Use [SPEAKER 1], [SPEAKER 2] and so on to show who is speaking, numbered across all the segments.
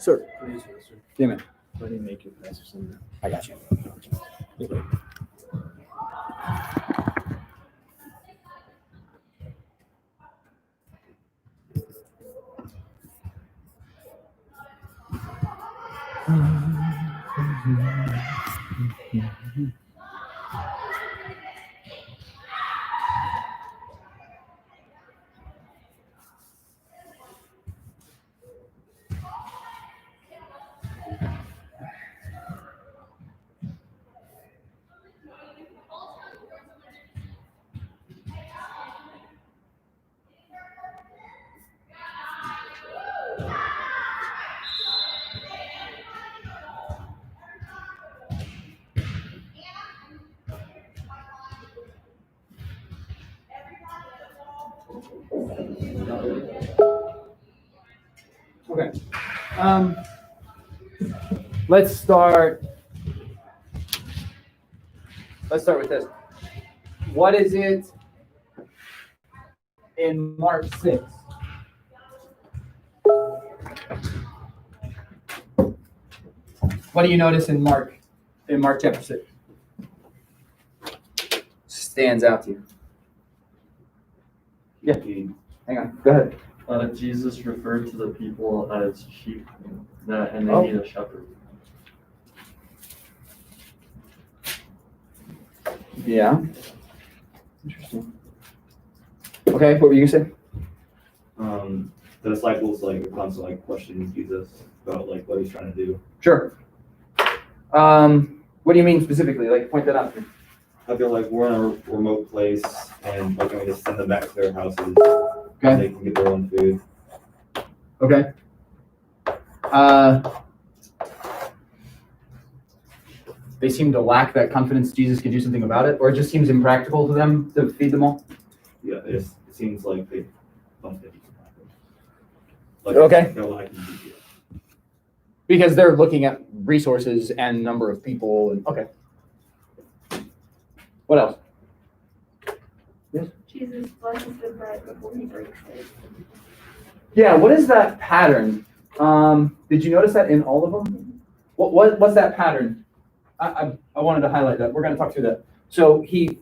[SPEAKER 1] Sir.
[SPEAKER 2] Please, sir.
[SPEAKER 1] Yeah, man.
[SPEAKER 2] Let me make you pass or something.
[SPEAKER 1] I got you. Okay. Let's start. Let's start with this. What is it in Mark 6? What do you notice in Mark chapter 6? Stands out to you. Yeah. Hang on. Go ahead.
[SPEAKER 3] Jesus referred to the people as sheep, and they need a shepherd.
[SPEAKER 1] Yeah. Interesting. Okay, what were you gonna say?
[SPEAKER 4] The disciples like constantly questioning Jesus about like what he's trying to do.
[SPEAKER 1] Sure. What do you mean specifically? Like, point that out to me.
[SPEAKER 4] I feel like we're in a remote place and like we just send them back to their houses.
[SPEAKER 1] Okay.
[SPEAKER 4] They can get their own food.
[SPEAKER 1] Okay. They seem to lack that confidence Jesus can do something about it, or it just seems impractical to them to feed them all.
[SPEAKER 4] Yeah, it seems like they don't think it can happen. Like,
[SPEAKER 1] Okay.
[SPEAKER 4] they're lacking media.
[SPEAKER 1] Because they're looking at resources and number of people. And okay. What else?
[SPEAKER 5] Jesus blesses the bread before he breaks it.
[SPEAKER 1] Yeah. What is that pattern? Did you notice that in all of them? What's that pattern? I wanted to highlight that. We're going to talk through that. So he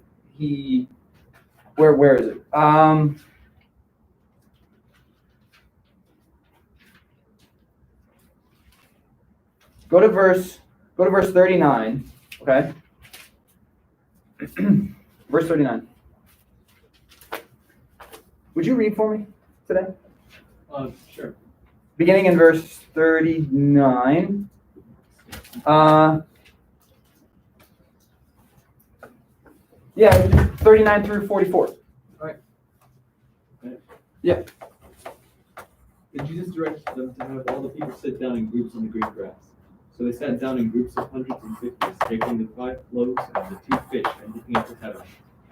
[SPEAKER 1] where is it? Go to verse 39. Okay. Verse 39. Would you read for me today?
[SPEAKER 3] Sure.
[SPEAKER 1] Beginning in verse 39. Yeah, 39 through 44. Yeah.
[SPEAKER 6] And Jesus directed them to have all the people sit down in groups on the green grass. So they sat down in groups of hundreds and fifties, taking the 5 loaves and the 2 fish, and looking up to heaven.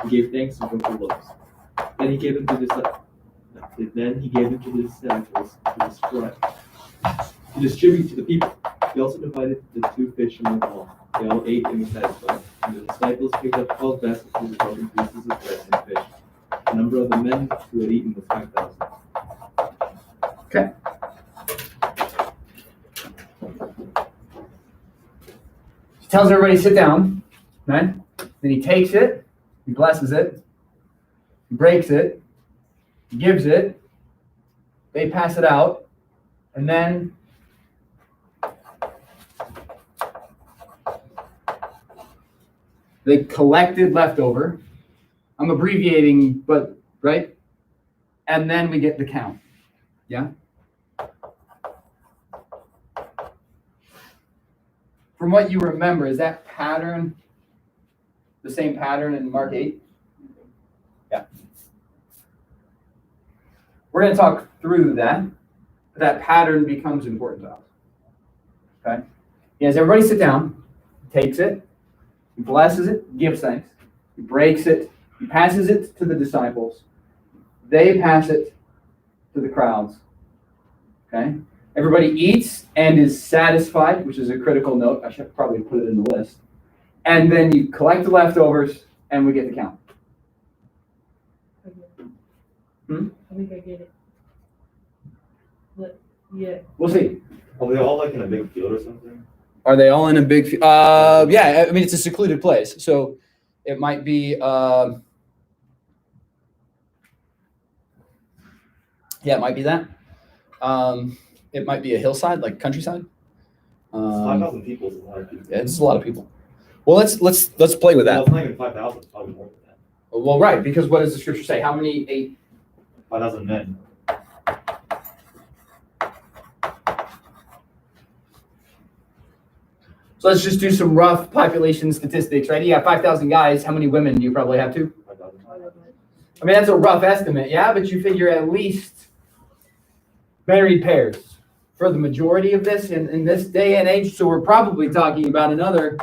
[SPEAKER 6] He gave thanks and broke the loaves. Then he gave them to the disciples to distribute to the people. He also divided the 2 fish among all. They all ate and were satisfied. And the disciples picked up 12 baskets full of broken pieces of bread and fish. The number of the men who had eaten was 5,000.
[SPEAKER 1] Okay. He tells everybody to sit down, right? Then he takes it, he blesses it, he breaks it, he gives it, they pass it out, and then they collected leftover. I'm abbreviating, but right? And then we get the count. Yeah? From what you remember, is that pattern the same pattern in Mark 8? Yeah. We're going to talk through that. But that pattern becomes important to us. Okay? He has everybody sit down, takes it, he blesses it, gives thanks, he breaks it, he passes it to the disciples, they pass it to the crowds. Okay? Everybody eats and is satisfied, which is a critical note. I should probably put it in the list. And then you collect the leftovers and we get the count.
[SPEAKER 7] I think I get it. But, yeah.
[SPEAKER 1] We'll see.
[SPEAKER 4] Are they all like in a big field or something?
[SPEAKER 1] Are they all in a big? Yeah. I mean, it's a secluded place, so it might be. Yeah, it might be that. It might be a hillside, like countryside.
[SPEAKER 4] 5,000 people is a lot of people.
[SPEAKER 1] Yeah, it's a lot of people. Well, let's play with
[SPEAKER 4] Well,
[SPEAKER 1] that.
[SPEAKER 4] it's not even 5,000. It's probably more than that.
[SPEAKER 1] Well, right, because what does the scripture say? How many?
[SPEAKER 4] 5,000 men.
[SPEAKER 1] So let's just do some rough population statistics, right? You got 5,000 guys. How many women do you probably have too?
[SPEAKER 4] 5,000.
[SPEAKER 1] I mean, that's a rough estimate, yeah, but you figure at least married pairs for the majority of this in this day and age. So we're probably talking about another,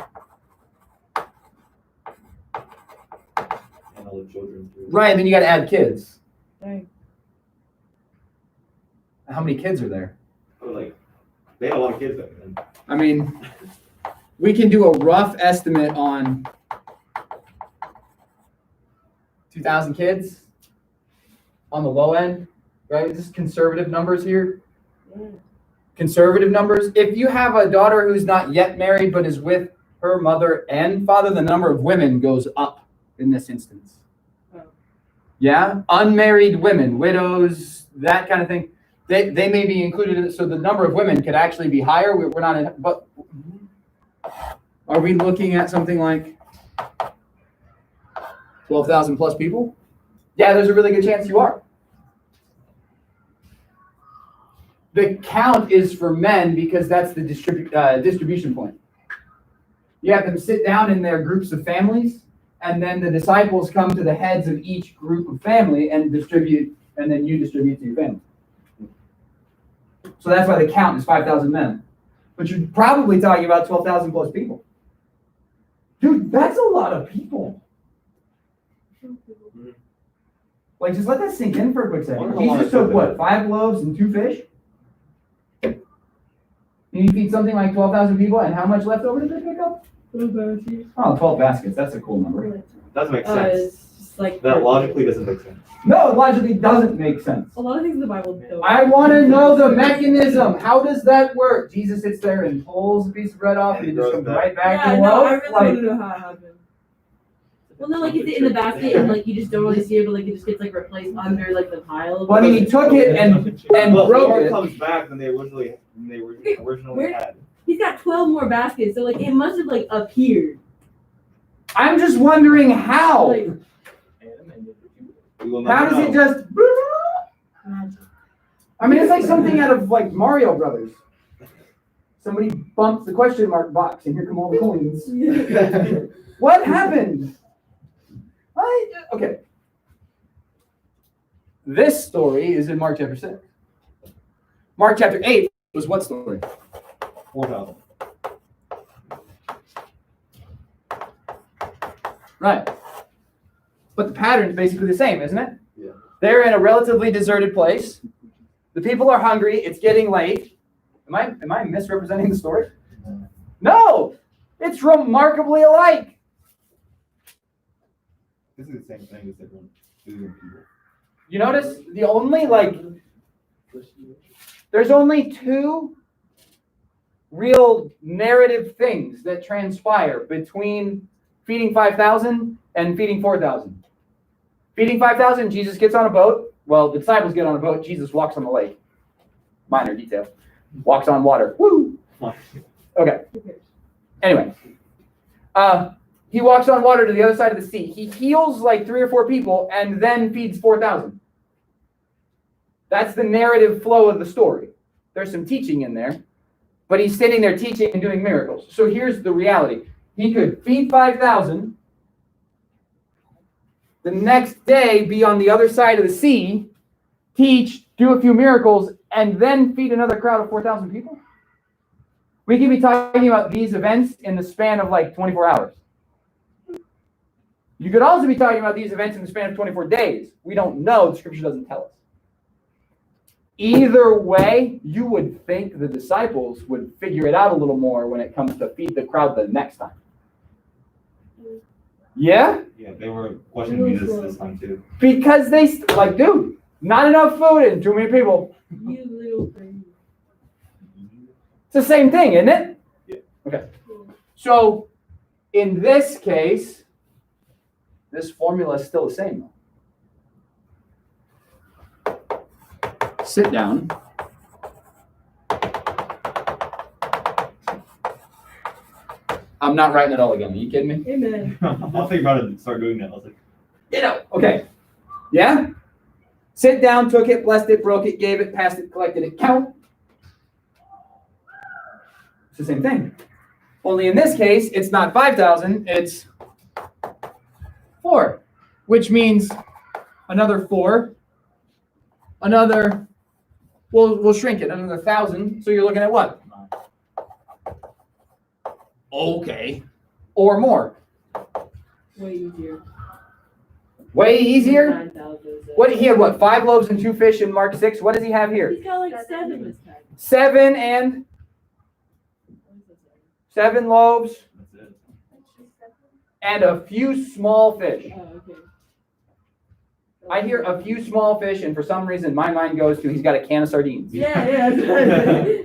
[SPEAKER 4] And all the children too.
[SPEAKER 1] right, and then you got to add kids.
[SPEAKER 5] Right.
[SPEAKER 1] How many kids are there?
[SPEAKER 4] Probably like, they had a lot of kids back then.
[SPEAKER 1] I mean, we can do a rough estimate on 2,000 kids on the low end, right? Just conservative numbers here.
[SPEAKER 5] Yeah.
[SPEAKER 1] Conservative numbers. If you have a daughter who's not yet married but is with her mother and father, the number of women goes up in this instance.
[SPEAKER 5] Oh.
[SPEAKER 1] Yeah, unmarried women, widows, that kind of thing. They may be included in it, so the number of women could actually be higher. We're not in, but are we looking at something like 12,000 plus people? Yeah, there's a really good chance you are. The count is for men because that's the distribution point. You have them sit down in their groups of families, and then the disciples come to the heads of each group of family and distribute, and then you distribute to your family. So that's why the count is 5,000 men. But you're probably talking about 12,000 plus people. Dude, that's a lot of people. Like, just let that sink in for a quick second. Jesus took what, 5 loaves and 2 fish? And you feed something like 12,000 people, and how much left over did they pick up? Oh, 12 baskets. That's a cool number.
[SPEAKER 4] Doesn't make sense.
[SPEAKER 5] It's just like
[SPEAKER 4] That logically doesn't make sense.
[SPEAKER 1] No, it logically doesn't make sense.
[SPEAKER 5] a lot of things in the Bible don't.
[SPEAKER 1] I want to know the mechanism. How does that work? Jesus sits there and pulls a piece of bread off, and it just comes right back
[SPEAKER 5] Yeah,
[SPEAKER 1] to the
[SPEAKER 5] no, I
[SPEAKER 1] loaf.
[SPEAKER 5] really
[SPEAKER 1] Like,
[SPEAKER 5] want to know how it happened. Well, no, like, is it in the basket and like you just don't really see it, but like it just gets like replaced under like the pile?
[SPEAKER 1] well, I mean, he took it and
[SPEAKER 4] But
[SPEAKER 1] broke
[SPEAKER 4] more
[SPEAKER 1] it.
[SPEAKER 4] comes back than they originally
[SPEAKER 5] Where-
[SPEAKER 4] had.
[SPEAKER 5] He's got 12 more baskets, so like it must have like appeared.
[SPEAKER 1] I'm just wondering how.
[SPEAKER 5] Like,
[SPEAKER 4] We will
[SPEAKER 1] How
[SPEAKER 4] never
[SPEAKER 1] does it
[SPEAKER 4] know.
[SPEAKER 1] just? I mean, it's like something out of like Mario Brothers. Somebody bumps the question mark box, and here come all the coins. What happened? Okay. This story is in Mark chapter 6. Mark chapter 8 was what story?
[SPEAKER 4] 4,000.
[SPEAKER 1] Right. But the pattern is basically the same, isn't it?
[SPEAKER 4] Yeah.
[SPEAKER 1] They're in a relatively deserted place. The people are hungry. It's getting late. Am I misrepresenting the story? No. It's remarkably alike.
[SPEAKER 4] This is the same thing as different people.
[SPEAKER 1] You notice the only there's only 2 real narrative things that transpire between feeding 5,000 and feeding 4,000. Feeding 5,000, Jesus gets on a boat. Well, the disciples get on a boat. Jesus walks on the lake. Minor detail. Walks on water. Woo! Okay. Anyway. He walks on water to the other side of the sea. He heals like 3 or 4 people and then feeds 4,000. That's the narrative flow of the story. There's some teaching in there, but he's sitting there teaching and doing miracles. So here's the reality. He could feed 5,000, the next day be on the other side of the sea, teach, do a few miracles, and then feed another crowd of 4,000 people. We could be talking about these events in the span of like 24 hours. You could also be talking about these events in the span of 24 days. We don't know. The scripture doesn't tell us. Either way, you would think the disciples would figure it out a little more when it comes to feed the crowd the next time. Yeah?
[SPEAKER 4] Yeah, they were questioning Jesus this time too.
[SPEAKER 1] Because they, like, dude, not enough food and too many people.
[SPEAKER 5] you little crazy.
[SPEAKER 1] the same thing, isn't it?
[SPEAKER 4] Yeah.
[SPEAKER 1] Okay. So in this case, this formula is still the same. Sit down. I'm not writing it all again. Are you kidding me?
[SPEAKER 5] Amen.
[SPEAKER 4] I'll think about it and start doing that. I was like,
[SPEAKER 1] Okay. Yeah? Sit down, took it, blessed it, broke it, gave it, passed it, collected it, count. It's the same thing. Only in this case, it's not 5,000, it's 4, which means another 4, another, we'll shrink it, another 1,000. So you're looking at what? Okay. Or more.
[SPEAKER 5] Way easier.
[SPEAKER 1] Way easier?
[SPEAKER 5] 9,000.
[SPEAKER 1] What he had? What? 5 loaves and 2 fish in Mark 6. What does he have here?
[SPEAKER 5] He's got like 7 this time.
[SPEAKER 1] 7 and 7 loaves
[SPEAKER 4] that's it.
[SPEAKER 1] and a few small fish.
[SPEAKER 5] Oh, okay.
[SPEAKER 1] I hear a few small fish, and for some reason my mind goes to he's got a can of sardines.
[SPEAKER 5] Yeah.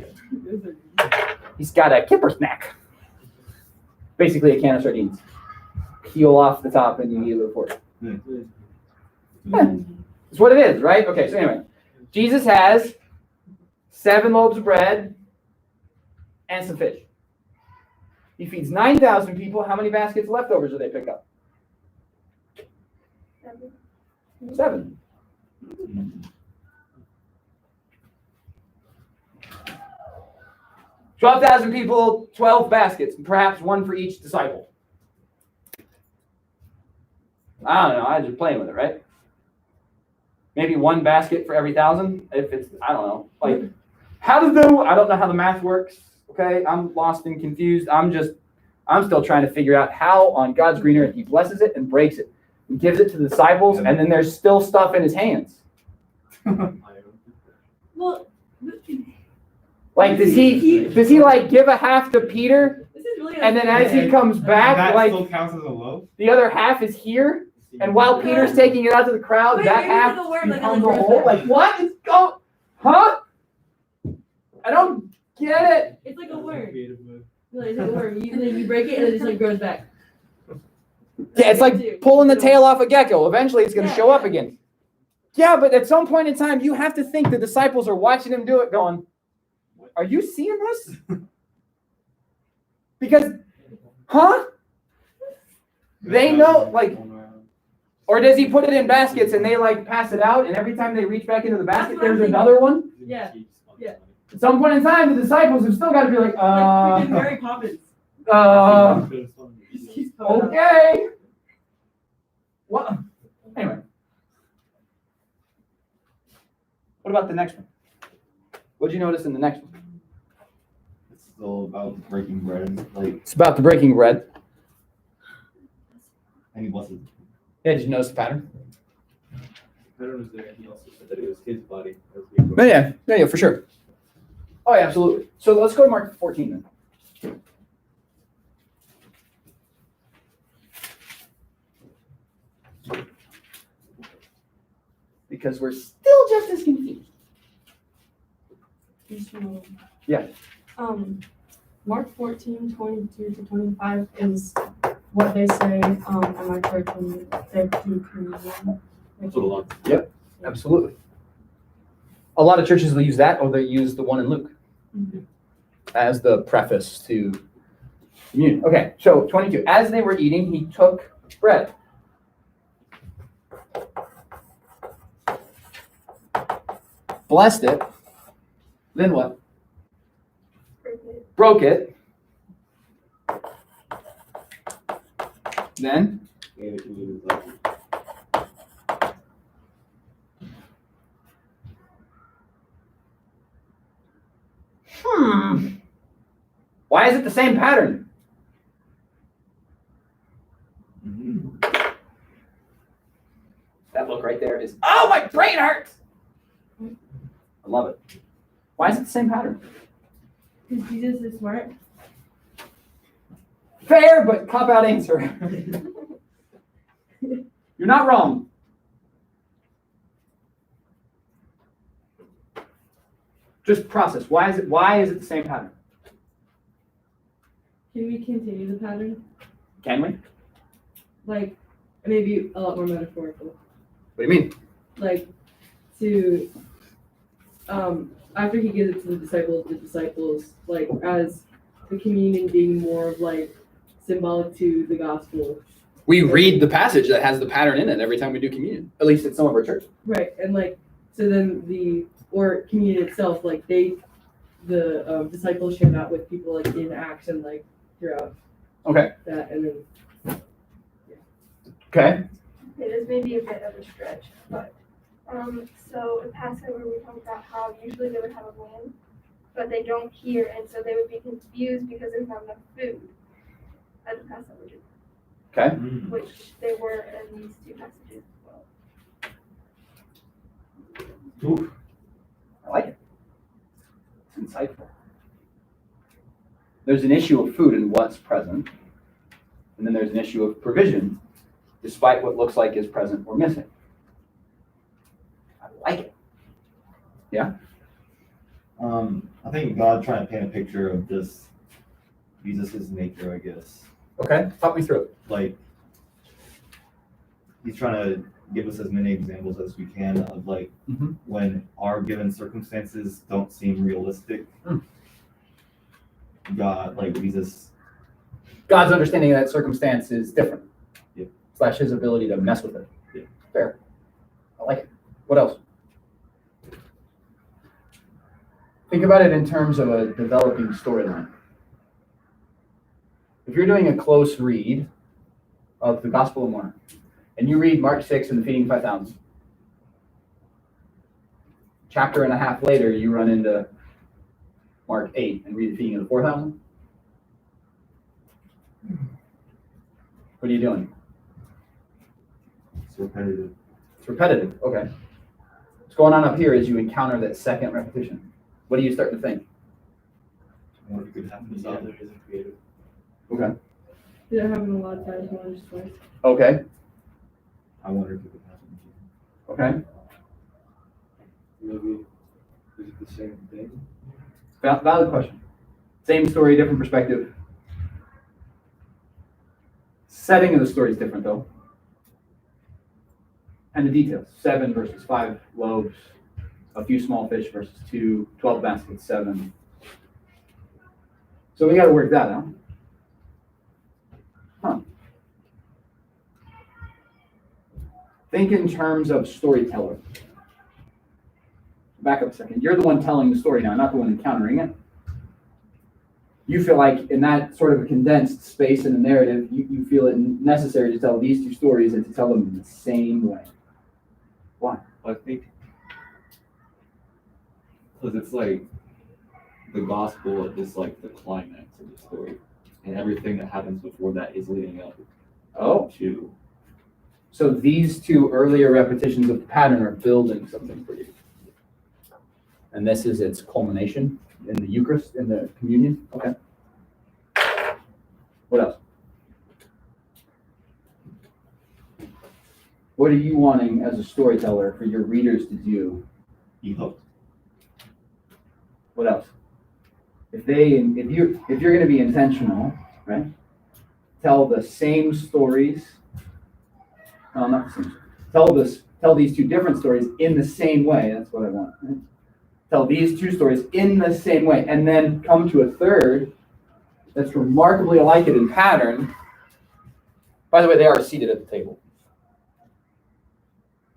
[SPEAKER 1] He's got a kipper snack. Basically a can of sardines. Peel off the top and you eat it with a fork. That's what it is, right? Okay, so anyway, Jesus has 7 loaves of bread and some fish. He feeds 9,000 people. How many baskets of leftovers do they pick up? 7.
[SPEAKER 4] Mm.
[SPEAKER 1] 12,000 people, 12 baskets, perhaps 1 for each disciple. I don't know. I'm just playing with it, right? Maybe 1 basket for every 1,000. If it's, I don't know. Like, I don't know how the math works. Okay, I'm lost and confused. I'm still trying to figure out how on God's green earth he blesses it and breaks it and gives it to the disciples, and then there's still stuff in his hands.
[SPEAKER 5] Well,
[SPEAKER 1] Like, does he like give a half to Peter,
[SPEAKER 5] this is really
[SPEAKER 1] and then as he comes back,
[SPEAKER 4] That
[SPEAKER 1] like
[SPEAKER 4] still counts as a loaf?
[SPEAKER 1] the other half is here, and while Peter's taking it out to the crowd,
[SPEAKER 5] Wait,
[SPEAKER 1] that
[SPEAKER 5] maybe
[SPEAKER 1] half
[SPEAKER 5] it's a worm, like
[SPEAKER 1] becomes
[SPEAKER 5] on
[SPEAKER 1] a
[SPEAKER 5] the
[SPEAKER 1] whole.
[SPEAKER 5] first
[SPEAKER 1] Like, what is going? Huh? I don't get it.
[SPEAKER 5] It's like a worm. No, it's like a worm. You break it and it just like grows back.
[SPEAKER 1] Yeah, it's like pulling the tail off a gecko. Eventually, it's going to
[SPEAKER 5] Yeah,
[SPEAKER 1] show up
[SPEAKER 5] yeah.
[SPEAKER 1] again. Yeah, but at some point in time, you have to think the disciples are watching him do it, going, "Are you seeing this?" Because, huh? They know, like, or does he put it in baskets and they like pass it out, and every time they reach back into the basket,
[SPEAKER 5] That's what I'm
[SPEAKER 1] there's
[SPEAKER 5] thinking.
[SPEAKER 1] another one?
[SPEAKER 5] Yeah. Yeah.
[SPEAKER 1] At some point in time, the disciples have still got to be like,
[SPEAKER 5] Like freaking Mary Poppins.
[SPEAKER 1] Okay. What? Anyway. What about the next one? What'd you notice in the next one?
[SPEAKER 4] It's still about breaking bread. Like,
[SPEAKER 1] It's about the breaking bread.
[SPEAKER 4] and he blesses.
[SPEAKER 1] Yeah, did you notice the pattern?
[SPEAKER 6] I don't know if there, he also said that it was his body. As we
[SPEAKER 1] Oh, yeah, for sure. Oh, yeah, absolutely. So let's go to Mark 14 then. Because we're still just as confused. Yeah.
[SPEAKER 7] Mark 14:22-25 is what they say at my church when they do communion.
[SPEAKER 6] That's what a lot.
[SPEAKER 1] Absolutely. A lot of churches will use that, or they use the one in Luke as the preface to communion. Okay, so 22. As they were eating, he took bread. Blessed it. Then what? Broke it. Then
[SPEAKER 4] Gave it to his disciples.
[SPEAKER 1] why is it the same pattern? That look right there is, oh, my brain hurts. I love it. Why is it the same pattern?
[SPEAKER 5] Because Jesus is smart.
[SPEAKER 1] Fair, but cop out answer. You're not wrong. Just process. Why is it the same pattern?
[SPEAKER 5] Can we continue the pattern?
[SPEAKER 1] Can we?
[SPEAKER 5] Like, maybe a lot more metaphorical.
[SPEAKER 1] What do you mean?
[SPEAKER 5] Like, to, after he gives it to the disciples, like, as the communion being more of like symbolic to the gospel.
[SPEAKER 1] We read the passage that has the pattern in it every time we do communion, at least at some of our churches.
[SPEAKER 5] Right, and like, so then or communion itself, like the disciples share that with people like in Acts and like throughout
[SPEAKER 1] Okay.
[SPEAKER 5] that, and then
[SPEAKER 1] Okay.
[SPEAKER 8] Okay, this may be a bit of a stretch, but, so in Passover, we talked about how usually they would have a lamb, but they don't here, and so they would be confused because there's not enough food at the Passover dinner,
[SPEAKER 1] Okay.
[SPEAKER 8] which they were in these two passages as well.
[SPEAKER 1] Ooh, I like it. It's insightful. There's an issue of food and what's present, and then there's an issue of provision, despite what looks like is present or missing. I like it.
[SPEAKER 4] I think God trying to paint a picture of this Jesus' nature, I guess.
[SPEAKER 1] Okay, talk me through it.
[SPEAKER 4] Like, he's trying to give us as many examples as we can of like
[SPEAKER 1] Mhm.
[SPEAKER 4] when our given circumstances don't seem realistic.
[SPEAKER 1] Mm.
[SPEAKER 4] God, like Jesus,
[SPEAKER 1] God's understanding of that circumstance is different.
[SPEAKER 4] Yeah.
[SPEAKER 1] / his ability to mess with it.
[SPEAKER 4] Yeah.
[SPEAKER 1] Fair. I like it. What else? Think about it in terms of a developing storyline. If you're doing a close read of the Gospel of Mark, and you read Mark 6 and the feeding 5,000, chapter and a half later, you run into Mark 8 and read the feeding of the 4,000, what are you doing?
[SPEAKER 4] it's repetitive.
[SPEAKER 1] It's repetitive, okay. What's going on up here is you encounter that second repetition. What do you start to think?
[SPEAKER 4] What if it could happen
[SPEAKER 2] The
[SPEAKER 4] again?
[SPEAKER 2] author isn't creative.
[SPEAKER 1] Okay.
[SPEAKER 5] did it happen a lot of times, more than just twice?
[SPEAKER 1] Okay,
[SPEAKER 4] I wonder if it could happen again.
[SPEAKER 1] okay.
[SPEAKER 2] Maybe is it the same thing?
[SPEAKER 1] Valid question. Same story, different perspective. Setting of the story is different though. And the details, 7 versus 5 loaves, a few small fish versus 2, 12 baskets, 7. So we got to work that out. Huh. Think in terms of storyteller. Back up a second. You're the one telling the story now, not the one encountering it. You feel like in that sort of a condensed space in the narrative, you feel it necessary to tell these two stories and to tell them in the same way. Why?
[SPEAKER 6] I think because it's like the gospel is like the climax of the story, and everything that happens before that is leading up
[SPEAKER 1] Oh,
[SPEAKER 6] to.
[SPEAKER 1] so these two earlier repetitions of the pattern are building something for you. And this is its culmination in the Eucharist, in the communion? Okay. What else? What are you wanting as a storyteller for your readers to do?
[SPEAKER 4] Be hooked.
[SPEAKER 1] What else? If you're going to be intentional, right? Tell the same stories. No, not the same. Tell these two different stories in the same way. That's what I want. Right? Tell these two stories in the same way, and then come to a third that's remarkably alike it in pattern. By the way, they are seated at the table.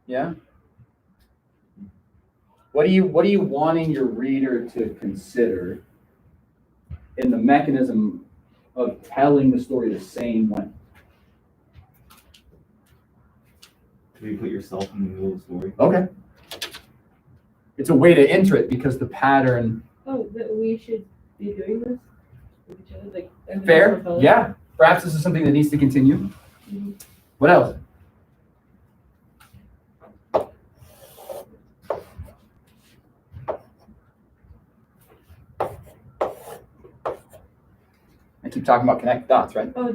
[SPEAKER 1] Yeah. What are you wanting your reader to consider in the mechanism of telling the story the same way?
[SPEAKER 4] Do you put yourself in the middle of the story?
[SPEAKER 1] Okay. It's a way to enter it because the pattern.
[SPEAKER 5] Oh, that we should be doing this with each other, like. and
[SPEAKER 1] Fair.
[SPEAKER 5] also fellow.
[SPEAKER 1] Yeah. Perhaps this is something that needs to continue.
[SPEAKER 5] Mhm.
[SPEAKER 1] What else? I keep talking about connect dots, right?
[SPEAKER 5] Oh,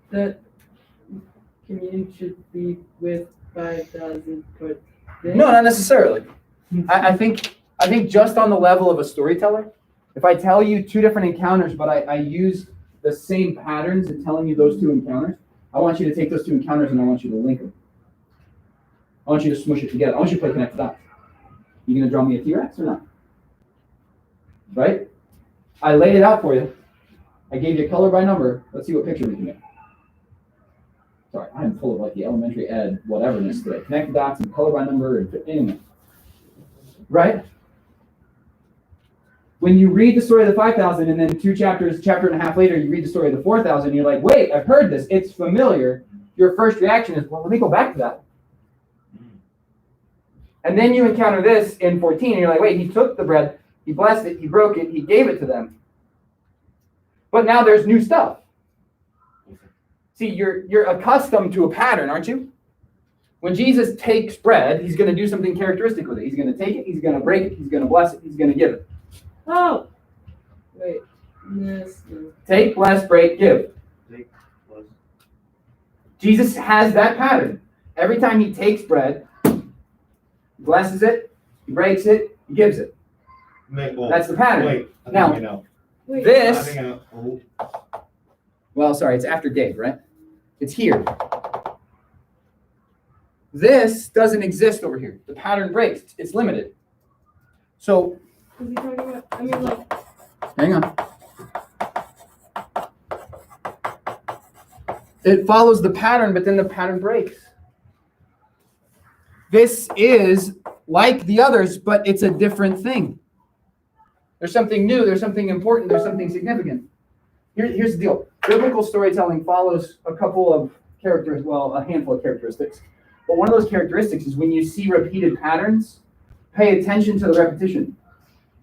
[SPEAKER 5] that communion should be with 5,000 foot.
[SPEAKER 1] No, not necessarily. I think just on the level of a storyteller, If I tell you two different encounters, but I use the same patterns in telling you those two encounters, I want you to take those two encounters and I want you to link them. I want you to smush it together. I want you to play connect the dots. You gonna draw me a T-Rex or not? Right? I laid it out for you. I gave you color by number. Let's see what picture we can make. Sorry, I'm full of like the elementary ed whateverness today. Connect the dots and color by number and anyway. Right? When you read the story of the 5,000 and then chapter and a half later, you read the story of the 4,000, you're like, wait, I've heard this. It's familiar. Your first reaction is, well, let me go back to that. And then you encounter this in 14, and you're like, wait, he took the bread, he blessed it, he broke it, he gave it to them. But now there's new stuff. See, you're accustomed to a pattern, aren't you? When Jesus takes bread, he's going to do something characteristic with it. He's going to take it, he's going to break it, he's going to bless it, he's going to give it.
[SPEAKER 5] Oh! Wait. This.
[SPEAKER 1] Take, bless, break, give.
[SPEAKER 4] Take, bless.
[SPEAKER 1] Jesus has that pattern. Every time he takes bread, he blesses it, he breaks it, he gives it. That's the pattern.
[SPEAKER 4] Wait, I
[SPEAKER 1] Now,
[SPEAKER 4] think I know.
[SPEAKER 5] Wait.
[SPEAKER 1] This,
[SPEAKER 4] I think I know. Oh,
[SPEAKER 1] well, sorry, it's after Dave, right? It's here. This doesn't exist over here. The pattern breaks. It's limited. So,
[SPEAKER 5] Is he talking about? I mean, like.
[SPEAKER 1] hang on. It follows the pattern, but then the pattern breaks. This is like the others, but it's a different thing. There's something new, there's something important, there's something significant. Here's the deal. Biblical storytelling follows a couple of characters, well, a handful of characteristics. But one of those characteristics is when you see repeated patterns, pay attention to the repetition.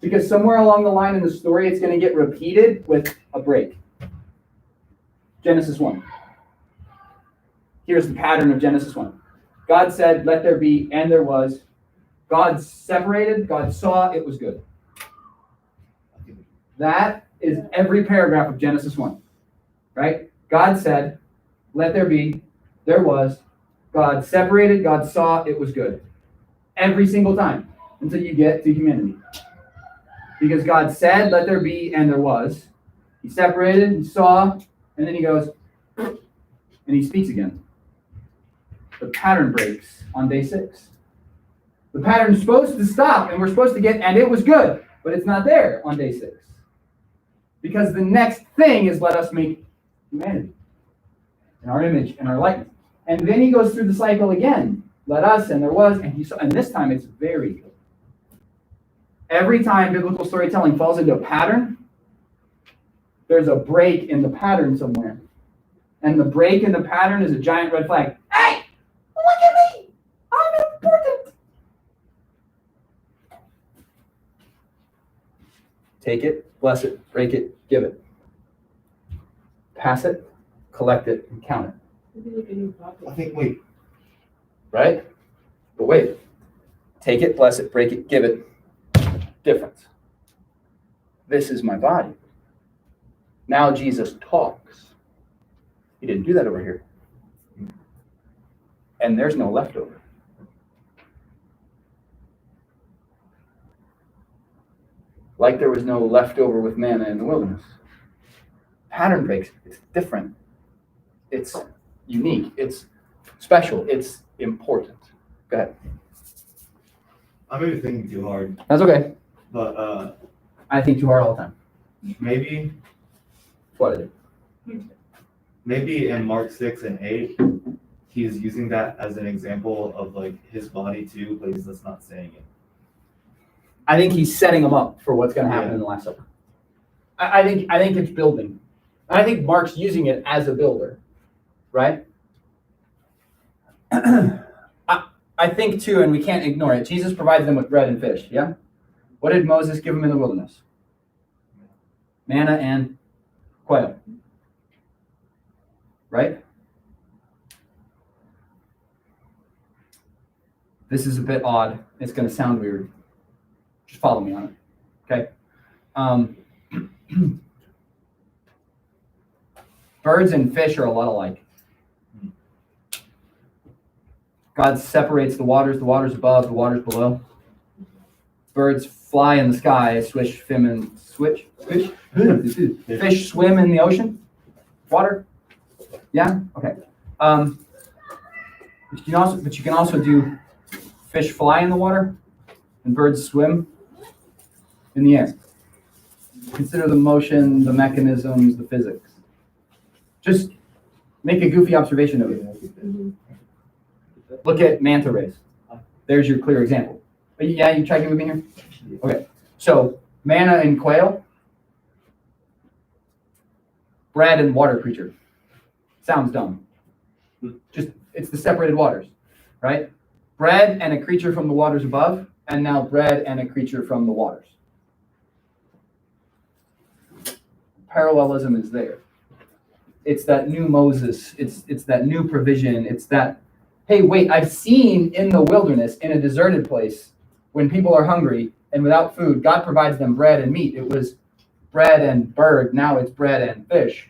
[SPEAKER 1] Because somewhere along the line in the story, it's going to get repeated with a break. Genesis 1. Here's the pattern of Genesis 1. God said, let there be, and there was. God separated, God saw, it was good. That is every paragraph of Genesis 1, right? God said, let there be, there was. God separated, God saw, it was good. Every single time until you get to humanity. Because God said, let there be, and there was. He separated, he saw, and then he goes, and he speaks again. The pattern breaks on day 6. The pattern's supposed to stop, and we're supposed to get, and it was good, but it's not there on day 6. Because the next thing is let us make humanity in our image and our likeness. And then he goes through the cycle again. Let us, and there was, and he saw, and this time it's very good. Every time biblical storytelling falls into a pattern, there's a break in the pattern somewhere. And the break in the pattern is a giant red flag. Hey, look at me! I'm important! Take it, bless it, break it, give it. Pass it, collect it, and count it.
[SPEAKER 4] I think, wait.
[SPEAKER 1] Right? But wait. Take it, bless it, break it, give it. Difference. This is my body. Now Jesus talks. He didn't do that over here. And there's no leftover. Like there was no leftover with manna in the wilderness. Pattern breaks. It's different. It's unique. It's special. It's important. Go ahead.
[SPEAKER 4] I may be thinking too hard,
[SPEAKER 1] That's okay.
[SPEAKER 4] but
[SPEAKER 1] I think too hard all the time.
[SPEAKER 4] maybe
[SPEAKER 1] That's what I do.
[SPEAKER 4] maybe in Mark 6 and 8, he's using that as an example of like his body too, but he's just not saying it.
[SPEAKER 1] I think he's setting them up for what's going to happen
[SPEAKER 4] Yeah.
[SPEAKER 1] in the Last Supper. I think it's building. I think Mark's using it as a builder, right? I think too, and we can't ignore it. Jesus provided them with bread and fish. Yeah. What did Moses give them in the wilderness? Manna and quail. Right? This is a bit odd. It's going to sound weird. Just follow me on it. Okay. Birds and fish are a lot alike. God separates the waters above, the waters below. Birds fly in the sky, fish swim in the ocean, water. Yeah, okay. But you can also do fish fly in the water and birds swim in the air. Consider the motion, the mechanisms, the physics. Just make a goofy observation of it. Look at manta rays. There's your clear example. Yeah, you tracking with me here? Okay. So manna and quail, bread and water creature. Sounds dumb. Just it's the separated waters, right? Bread and a creature from the waters above, and now bread and a creature from the waters. Parallelism is there. It's that new Moses. It's that new provision. It's that, hey, wait, I've seen in the wilderness, in a deserted place, when people are hungry and without food, God provides them bread and meat. It was bread and bird. Now it's bread and fish.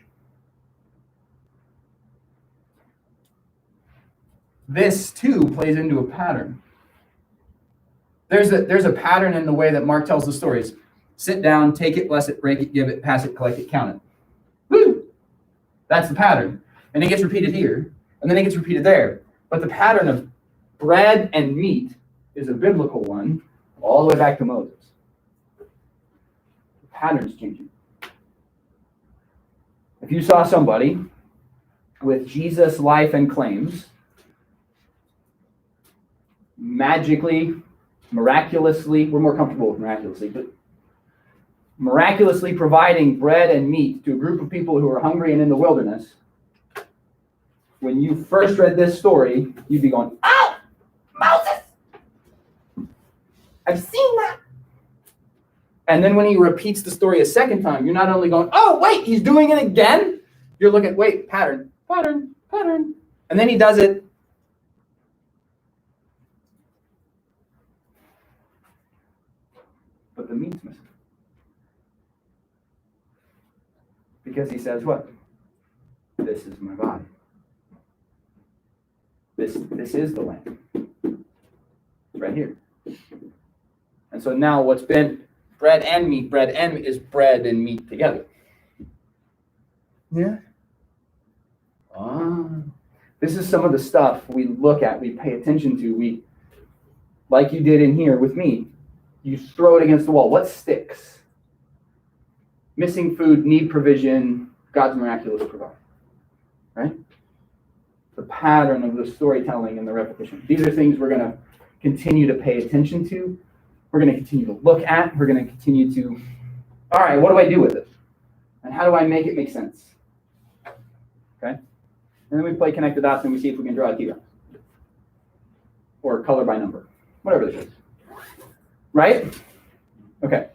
[SPEAKER 1] This too plays into a pattern. There's a pattern in the way that Mark tells the stories. Sit down, take it, bless it, break it, give it, pass it, collect it, count it. Woo! That's the pattern. And it gets repeated here, and then it gets repeated there. But the pattern of bread and meat is a biblical one all the way back to Moses. The pattern's changing. If you saw somebody with Jesus' life and claims, magically, miraculously, we're more comfortable with miraculously, but miraculously providing bread and meat to a group of people who are hungry and in the wilderness, when you first read this story, you'd be going, "Oh, Moses! I've seen that." And then when he repeats the story a second time, you're not only going, "Oh, wait, he's doing it again." You're looking, wait, pattern. And then he does it. But the meat's missing. Because he says what? This is my body. This is the lamb. It's right here. And so now what's been bread and meat is bread and meat together. Yeah. This is some of the stuff we look at, we pay attention to, we, like you did in here with me, you throw it against the wall. What sticks? Missing food, need provision, God's miraculous provide. Right? The pattern of the storytelling and the repetition. These are things we're going to continue to pay attention to. We're going to continue to look at. We're going to continue to, all right, what do I do with it? And how do I make it make sense? Okay? And then we play connect the dots and we see if we can draw a key. Or color by number. Whatever this is. Right? Okay.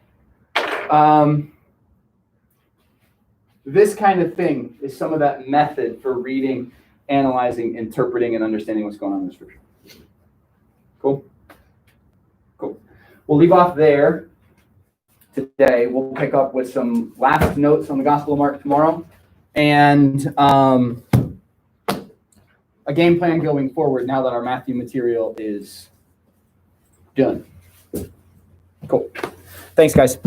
[SPEAKER 1] This kind of thing is some of that method for reading, analyzing, interpreting, and understanding what's going on in the scripture. Cool? Cool. We'll leave off there today. We'll pick up with some last notes on the Gospel of Mark tomorrow. And a game plan going forward now that our Matthew material is done. Cool. Thanks, guys.